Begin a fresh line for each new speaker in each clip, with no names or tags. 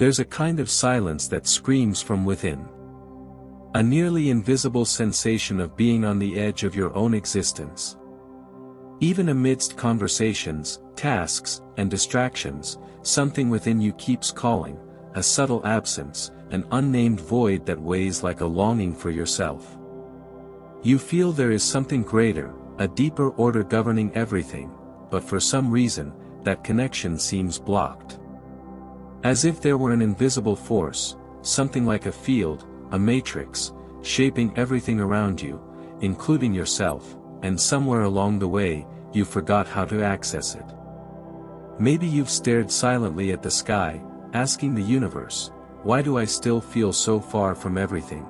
There's a kind of silence that screams from within. A nearly invisible sensation of being on the edge of your own existence. Even amidst conversations, tasks, and distractions, something within you keeps calling, a subtle absence, an unnamed void that weighs like a longing for yourself. You feel there is something greater, a deeper order governing everything, but for some reason, that connection seems blocked. As if there were an invisible force, something like a field, a matrix, shaping everything around you, including yourself, and somewhere along the way, you forgot how to access it. Maybe you've stared silently at the sky, asking the universe, why do I still feel so far from everything?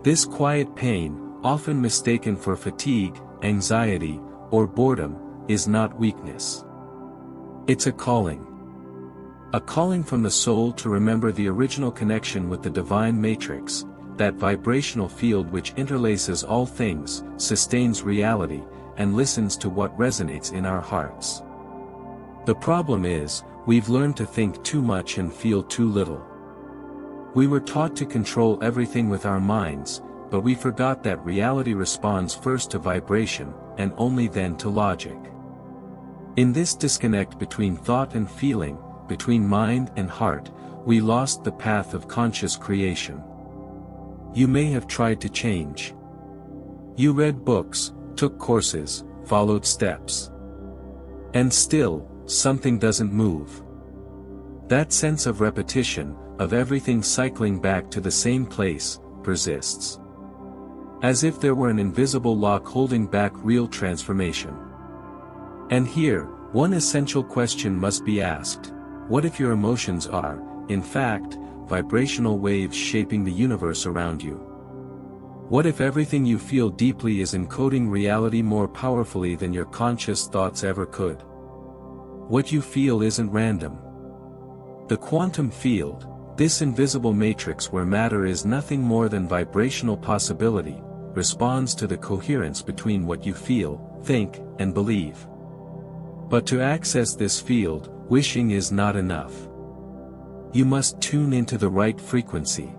This quiet pain, often mistaken for fatigue, anxiety, or boredom, is not weakness. It's a calling. A calling from the soul to remember the original connection with the divine matrix, that vibrational field which interlaces all things, sustains reality, and listens to what resonates in our hearts. The problem is, we've learned to think too much and feel too little. We were taught to control everything with our minds, but we forgot that reality responds first to vibration, and only then to logic. In this disconnect between thought and feeling, between mind and heart, we lost the path of conscious creation. You may have tried to change. You read books, took courses, followed steps. And still, something doesn't move. That sense of repetition, of everything cycling back to the same place, persists. As if there were an invisible lock holding back real transformation. And here, one essential question must be asked. What if your emotions are, in fact, vibrational waves shaping the universe around you? What if everything you feel deeply is encoding reality more powerfully than your conscious thoughts ever could? What you feel isn't random. The quantum field, this invisible matrix where matter is nothing more than vibrational possibility, responds to the coherence between what you feel, think, and believe. But to access this field, wishing is not enough. You must tune into the right frequency.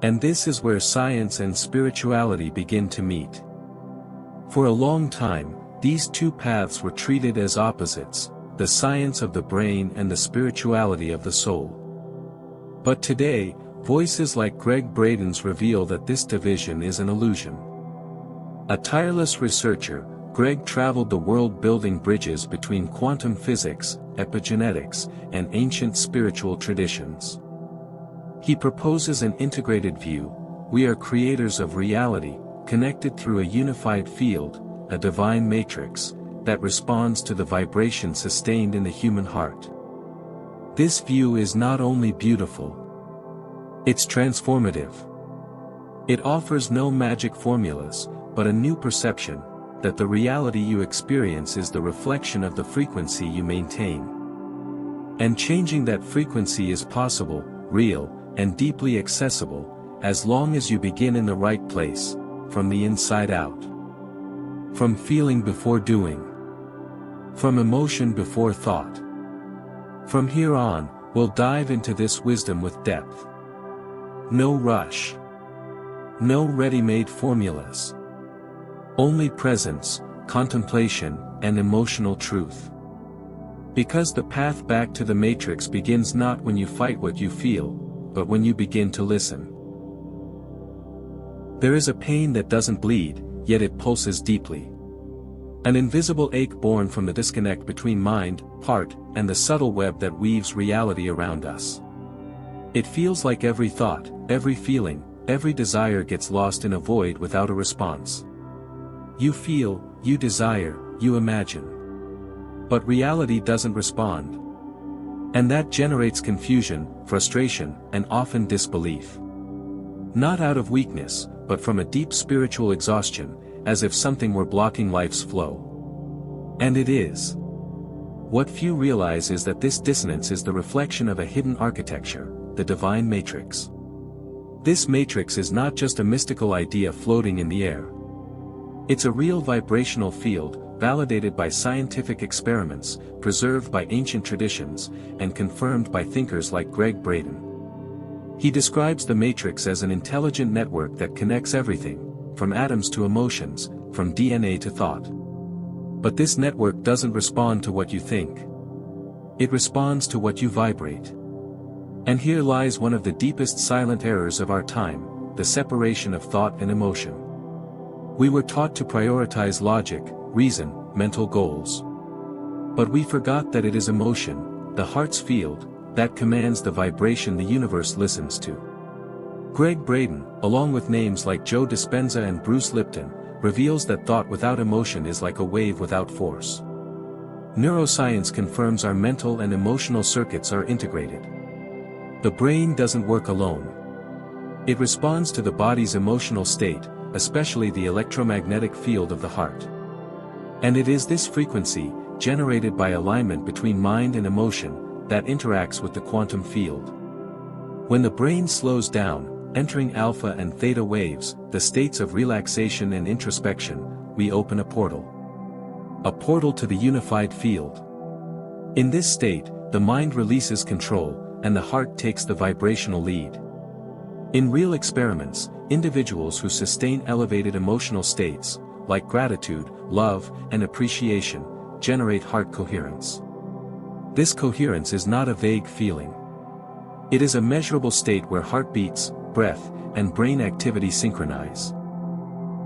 And this is where science and spirituality begin to meet. For a long time, these two paths were treated as opposites, the science of the brain and the spirituality of the soul. But today, voices like Gregg Braden's reveal that this division is an illusion. A tireless researcher, Gregg traveled the world building bridges between quantum physics, epigenetics, and ancient spiritual traditions. He proposes an integrated view: we are creators of reality, connected through a unified field, a divine matrix, that responds to the vibration sustained in the human heart. This view is not only beautiful, it's transformative. It offers no magic formulas, but a new perception, that the reality you experience is the reflection of the frequency you maintain. And changing that frequency is possible, real, and deeply accessible, as long as you begin in the right place, from the inside out. From feeling before doing. From emotion before thought. From here on, we'll dive into this wisdom with depth. No rush. No ready-made formulas. Only presence, contemplation, and emotional truth. Because the path back to the matrix begins not when you fight what you feel, but when you begin to listen. There is a pain that doesn't bleed, yet it pulses deeply. An invisible ache born from the disconnect between mind, heart, and the subtle web that weaves reality around us. It feels like every thought, every feeling, every desire gets lost in a void without a response. You feel, you desire, you imagine. But reality doesn't respond. And that generates confusion, frustration, and often disbelief. Not out of weakness, but from a deep spiritual exhaustion, as if something were blocking life's flow. And it is. What few realize is that this dissonance is the reflection of a hidden architecture, the divine matrix. This matrix is not just a mystical idea floating in the air. It's a real vibrational field, validated by scientific experiments, preserved by ancient traditions, and confirmed by thinkers like Gregg Braden. He describes the matrix as an intelligent network that connects everything, from atoms to emotions, from DNA to thought. But this network doesn't respond to what you think. It responds to what you vibrate. And here lies one of the deepest silent errors of our time, the separation of thought and emotion. We were taught to prioritize logic, reason, mental goals. But we forgot that it is emotion, the heart's field, that commands the vibration the universe listens to. Gregg Braden, along with names like Joe Dispenza and Bruce Lipton, reveals that thought without emotion is like a wave without force. Neuroscience confirms our mental and emotional circuits are integrated. The brain doesn't work alone. It responds to the body's emotional state, especially the electromagnetic field of the heart. And it is this frequency, generated by alignment between mind and emotion, that interacts with the quantum field. When the brain slows down, entering alpha and theta waves, the states of relaxation and introspection, we open a portal. A portal to the unified field. In this state, the mind releases control, and the heart takes the vibrational lead. In real experiments, individuals who sustain elevated emotional states, like gratitude, love, and appreciation, generate heart coherence. This coherence is not a vague feeling. It is a measurable state where heartbeats, breath, and brain activity synchronize.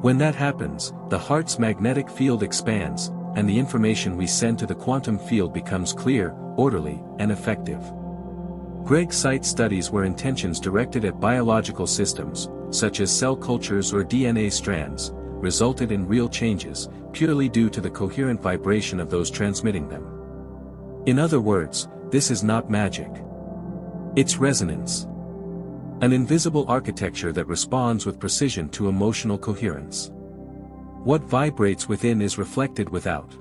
When that happens, the heart's magnetic field expands, and the information we send to the quantum field becomes clear, orderly, and effective. Gregg cites studies where intentions directed at biological systems, such as cell cultures or DNA strands, resulted in real changes, purely due to the coherent vibration of those transmitting them. In other words, this is not magic. It's resonance. An invisible architecture that responds with precision to emotional coherence. What vibrates within is reflected without.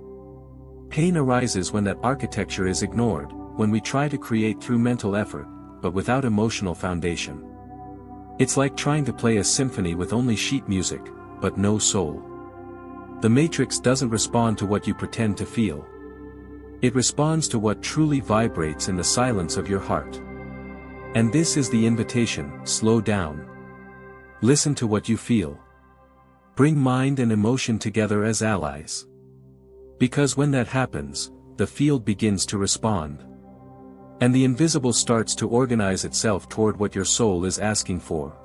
Pain arises when that architecture is ignored, when we try to create through mental effort, but without emotional foundation. It's like trying to play a symphony with only sheet music, but no soul. The matrix doesn't respond to what you pretend to feel. It responds to what truly vibrates in the silence of your heart. And this is the invitation: slow down. Listen to what you feel. Bring mind and emotion together as allies. Because when that happens, the field begins to respond. And the invisible starts to organize itself toward what your soul is asking for.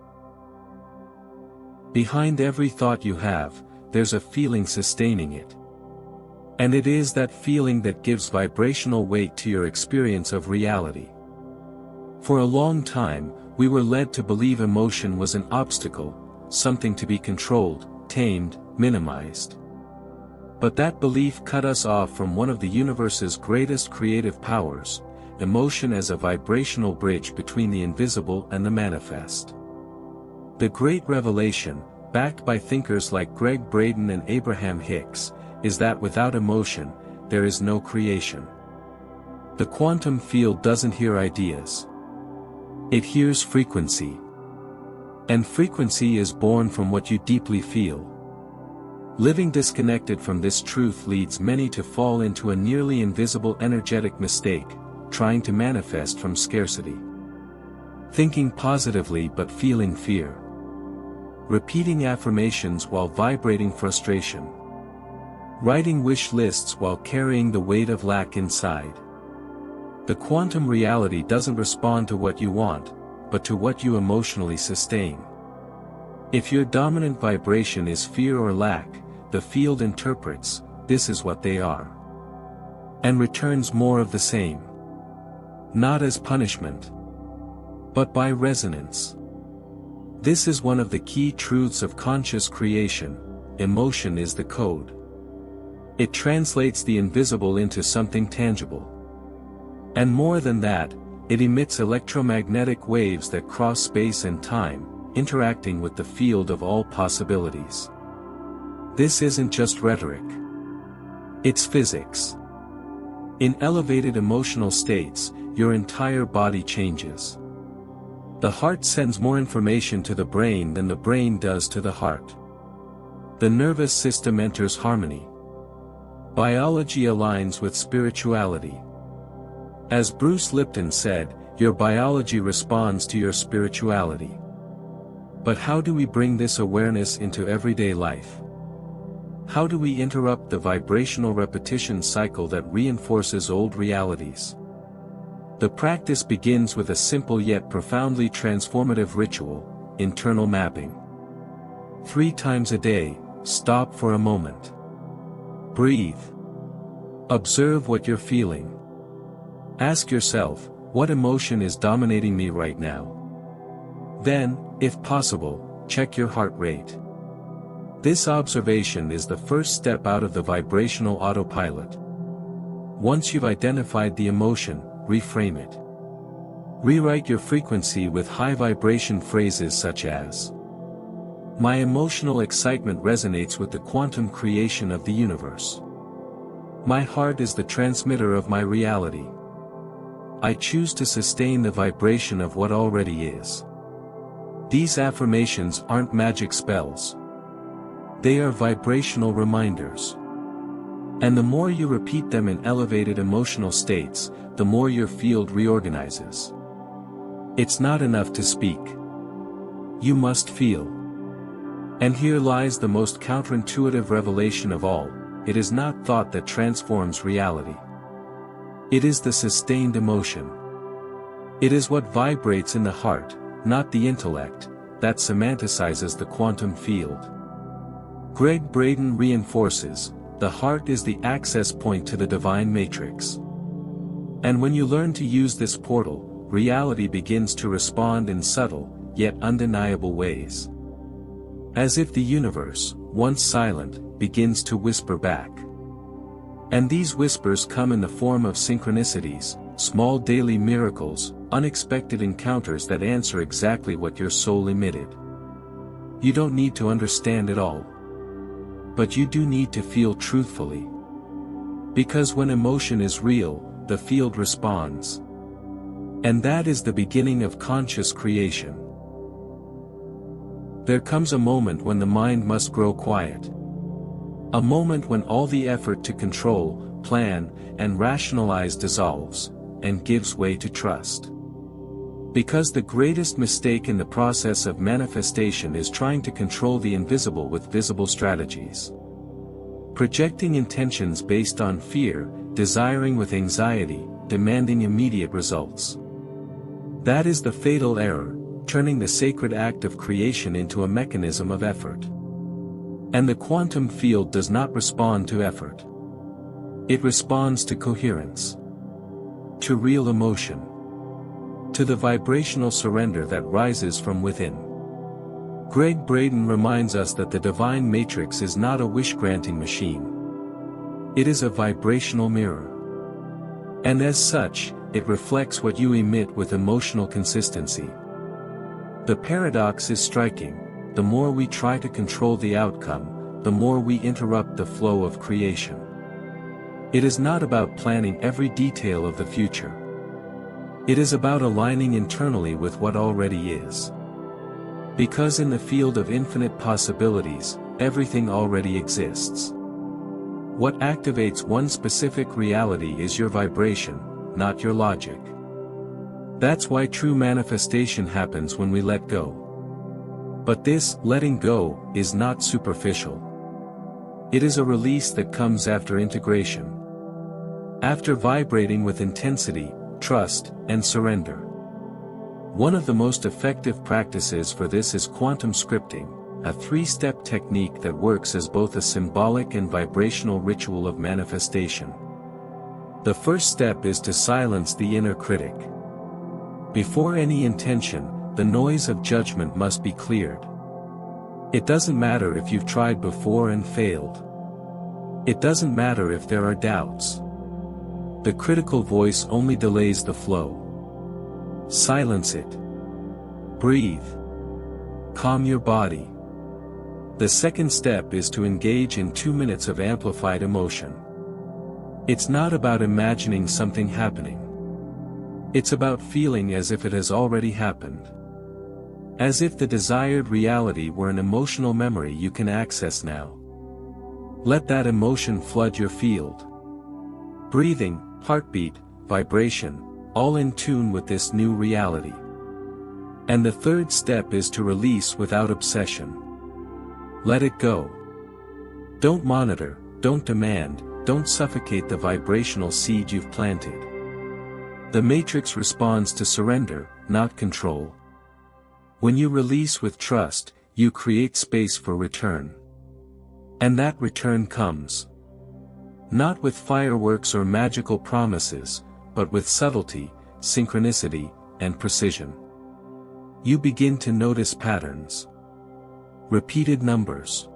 Behind every thought you have, there's a feeling sustaining it. And it is that feeling that gives vibrational weight to your experience of reality. For a long time, we were led to believe emotion was an obstacle, something to be controlled, tamed, minimized. But that belief cut us off from one of the universe's greatest creative powers, emotion as a vibrational bridge between the invisible and the manifest. The great revelation, backed by thinkers like Gregg Braden and Abraham Hicks, is that without emotion, there is no creation. The quantum field doesn't hear ideas. It hears frequency. And frequency is born from what you deeply feel. Living disconnected from this truth leads many to fall into a nearly invisible energetic mistake, trying to manifest from scarcity. Thinking positively but feeling fear. Repeating affirmations while vibrating frustration. Writing wish lists while carrying the weight of lack inside. The quantum reality doesn't respond to what you want, but to what you emotionally sustain. If your dominant vibration is fear or lack, the field interprets, this is what they are. And returns more of the same. Not as punishment, but by resonance. This is one of the key truths of conscious creation: emotion is the code. It translates the invisible into something tangible. And more than that, it emits electromagnetic waves that cross space and time, interacting with the field of all possibilities. This isn't just rhetoric. It's physics. In elevated emotional states, your entire body changes. The heart sends more information to the brain than the brain does to the heart. The nervous system enters harmony. Biology aligns with spirituality. As Bruce Lipton said, your biology responds to your spirituality. But how do we bring this awareness into everyday life? How do we interrupt the vibrational repetition cycle that reinforces old realities? The practice begins with a simple yet profoundly transformative ritual: internal mapping. 3 times a day, stop for a moment. Breathe. Observe what you're feeling. Ask yourself, what emotion is dominating me right now? Then, if possible, check your heart rate. This observation is the first step out of the vibrational autopilot. Once you've identified the emotion, reframe it. Rewrite your frequency with high vibration phrases such as, "My emotional excitement resonates with the quantum creation of the universe. My heart is the transmitter of my reality. I choose to sustain the vibration of what already is." These affirmations aren't magic spells. They are vibrational reminders. And the more you repeat them in elevated emotional states, the more your field reorganizes. It's not enough to speak. You must feel. And here lies the most counterintuitive revelation of all: it is not thought that transforms reality. It is the sustained emotion. It is what vibrates in the heart, not the intellect, that semanticizes the quantum field. Gregg Braden reinforces, the heart is the access point to the divine matrix. And when you learn to use this portal, reality begins to respond in subtle, yet undeniable ways. As if the universe, once silent, begins to whisper back. And these whispers come in the form of synchronicities, small daily miracles, unexpected encounters that answer exactly what your soul emitted. You don't need to understand it all. But you do need to feel truthfully. Because when emotion is real, the field responds. And that is the beginning of conscious creation. There comes a moment when the mind must grow quiet. A moment when all the effort to control, plan, and rationalize dissolves, and gives way to trust. Because the greatest mistake in the process of manifestation is trying to control the invisible with visible strategies. Projecting intentions based on fear, desiring with anxiety, demanding immediate results. That is the fatal error, turning the sacred act of creation into a mechanism of effort. And the quantum field does not respond to effort. It responds to coherence. To real emotion. To the vibrational surrender that rises from within. Gregg Braden reminds us that the divine matrix is not a wish-granting machine. It is a vibrational mirror. And as such, it reflects what you emit with emotional consistency. The paradox is striking: the more we try to control the outcome, the more we interrupt the flow of creation. It is not about planning every detail of the future. It is about aligning internally with what already is. Because in the field of infinite possibilities, everything already exists. What activates one specific reality is your vibration, not your logic. That's why true manifestation happens when we let go. But this letting go is not superficial. It is a release that comes after integration. After vibrating with intensity, trust, and surrender. One of the most effective practices for this is quantum scripting, a 3-step technique that works as both a symbolic and vibrational ritual of manifestation. The first step is to silence the inner critic. Before any intention, the noise of judgment must be cleared. It doesn't matter if you've tried before and failed. It doesn't matter if there are doubts. The critical voice only delays the flow. Silence it. Breathe. Calm your body. The second step is to engage in 2 minutes of amplified emotion. It's not about imagining something happening. It's about feeling as if it has already happened. As if the desired reality were an emotional memory you can access now. Let that emotion flood your field. Breathing, heartbeat, vibration, all in tune with this new reality. And the third step is to release without obsession. Let it go. Don't monitor, don't demand, don't suffocate the vibrational seed you've planted. The matrix responds to surrender, not control. When you release with trust, you create space for return. And that return comes not with fireworks or magical promises, but with subtlety, synchronicity, and precision. You begin to notice patterns. Repeated numbers.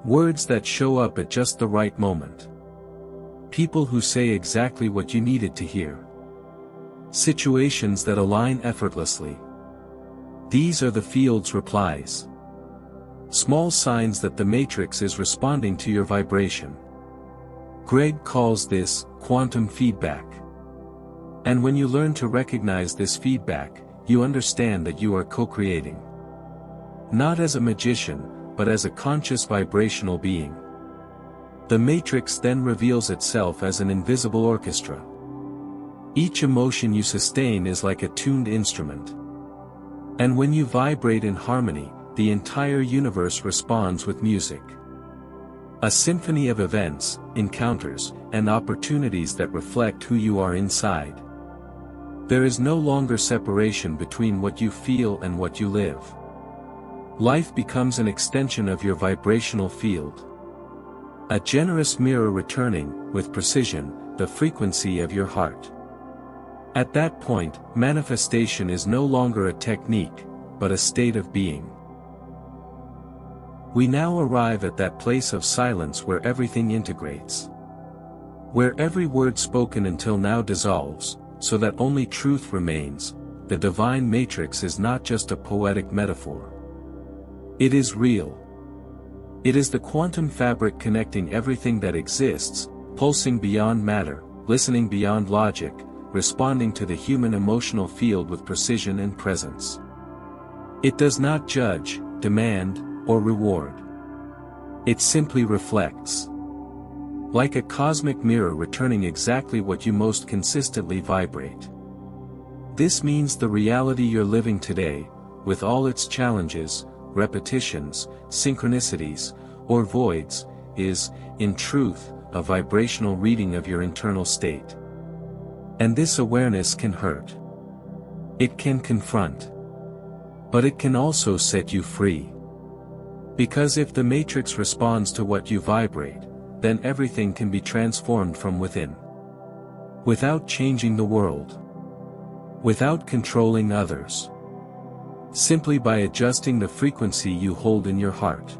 Words that show up at just the right moment. People who say exactly what you needed to hear. Situations that align effortlessly. These are the field's replies. Small signs that the matrix is responding to your vibration. Gregg calls this quantum feedback. And when you learn to recognize this feedback, you understand that you are co-creating. Not as a magician, but as a conscious vibrational being. The matrix then reveals itself as an invisible orchestra. Each emotion you sustain is like a tuned instrument. And when you vibrate in harmony, the entire universe responds with music. A symphony of events, encounters, and opportunities that reflect who you are inside. There is no longer separation between what you feel and what you live. Life becomes an extension of your vibrational field. A generous mirror returning, with precision, the frequency of your heart. At that point, manifestation is no longer a technique, but a state of being. We now arrive at that place of silence where everything integrates. Where every word spoken until now dissolves, so that only truth remains. The divine matrix is not just a poetic metaphor. It is real. It is the quantum fabric connecting everything that exists, pulsing beyond matter, listening beyond logic, responding to the human emotional field with precision and presence. It does not judge, demand, or reward. It simply reflects. Like a cosmic mirror returning exactly what you most consistently vibrate. This means the reality you're living today, with all its challenges, repetitions, synchronicities, or voids, is, in truth, a vibrational reading of your internal state. And this awareness can hurt. It can confront. But it can also set you free. Because if the matrix responds to what you vibrate, then everything can be transformed from within. Without changing the world. Without controlling others. Simply by adjusting the frequency you hold in your heart.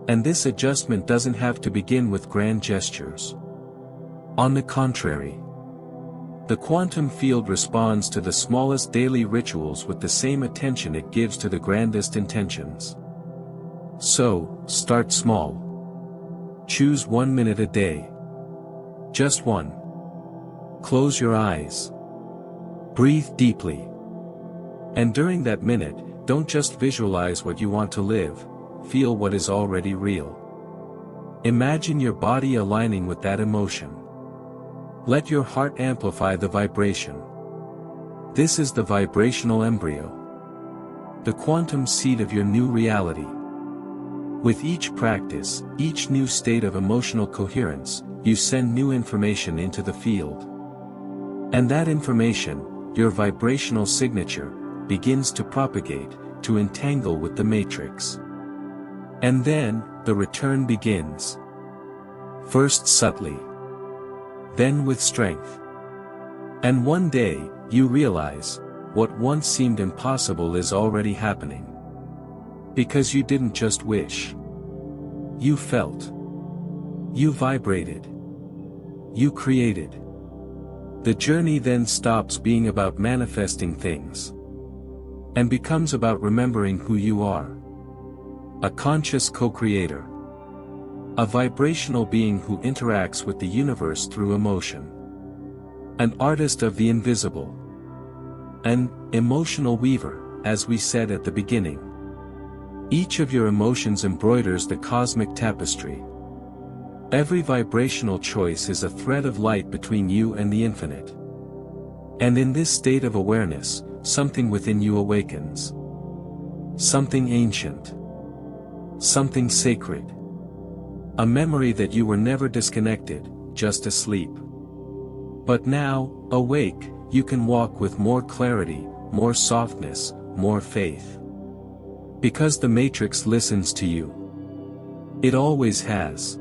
And this adjustment doesn't have to begin with grand gestures. On the contrary. The quantum field responds to the smallest daily rituals with the same attention it gives to the grandest intentions. So, start small. Choose 1 minute a day. Just one. Close your eyes. Breathe deeply. And during that minute, don't just visualize what you want to live, feel what is already real. Imagine your body aligning with that emotion. Let your heart amplify the vibration. This is the vibrational embryo. The quantum seed of your new reality. With each practice, each new state of emotional coherence, you send new information into the field. And that information, your vibrational signature, begins to propagate, to entangle with the matrix. And then, the return begins. First subtly. Then with strength. And one day, you realize, what once seemed impossible is already happening. Because you didn't just wish. You felt. You vibrated. You created. The journey then stops being about manifesting things. And becomes about remembering who you are. A conscious co-creator. A vibrational being who interacts with the universe through emotion. An artist of the invisible. An emotional weaver, as we said at the beginning. Each of your emotions embroiders the cosmic tapestry. Every vibrational choice is a thread of light between you and the infinite. And in this state of awareness, something within you awakens. Something ancient. Something sacred. A memory that you were never disconnected, just asleep. But now, awake, you can walk with more clarity, more softness, more faith. Because the matrix listens to you. It always has.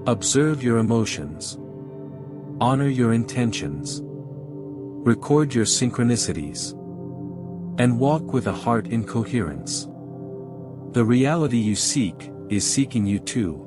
Observe your emotions. Honor your intentions. Record your synchronicities. And walk with a heart in coherence. The reality you seek is seeking you too.